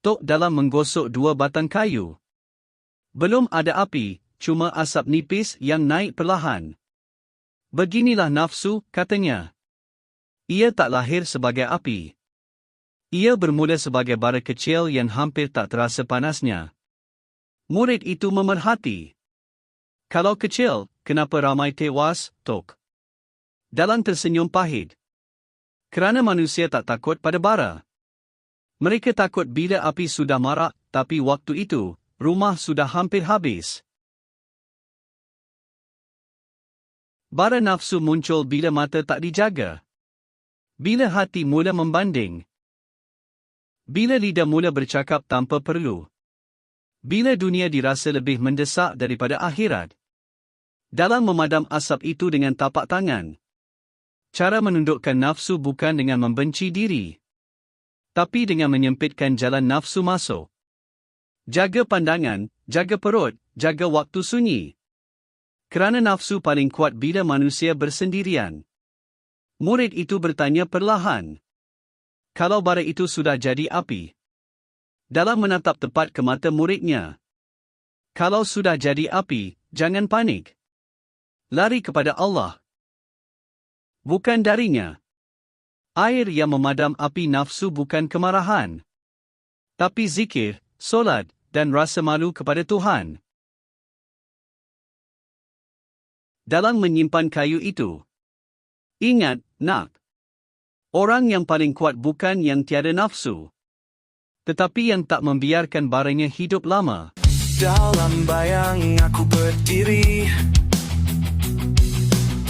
Tok dalam menggosok dua batang kayu. Belum ada api, cuma asap nipis yang naik perlahan. Beginilah nafsu, katanya. Ia tak lahir sebagai api. Ia bermula sebagai bara kecil yang hampir tak terasa panasnya. Murid itu memerhati. Kalau kecil, kenapa ramai tewas, Tok? Dalang tersenyum pahit. Kerana manusia tak takut pada bara. Mereka takut bila api sudah marak, tapi waktu itu, rumah sudah hampir habis. Bara nafsu muncul bila mata tak dijaga. Bila hati mula membanding. Bila lidah mula bercakap tanpa perlu. Bila dunia dirasa lebih mendesak daripada akhirat. Dalang memadam asap itu dengan tapak tangan. Cara menundukkan nafsu bukan dengan membenci diri, tapi dengan menyempitkan jalan nafsu masuk. Jaga pandangan, jaga perut, jaga waktu sunyi. Kerana nafsu paling kuat bila manusia bersendirian. Murid itu bertanya perlahan. Kalau bara itu sudah jadi api? Dalang menatap tepat ke mata muridnya. Kalau sudah jadi api, jangan panik. Lari kepada Allah. Bukan darinya. Air yang memadam api nafsu bukan kemarahan. Tapi zikir, solat, dan rasa malu kepada Tuhan. Dalang menyimpan kayu itu. Ingat, nak. Orang yang paling kuat bukan yang tiada nafsu, tetapi yang tak membiarkan baranya hidup lama. Dalam bayang aku berdiri.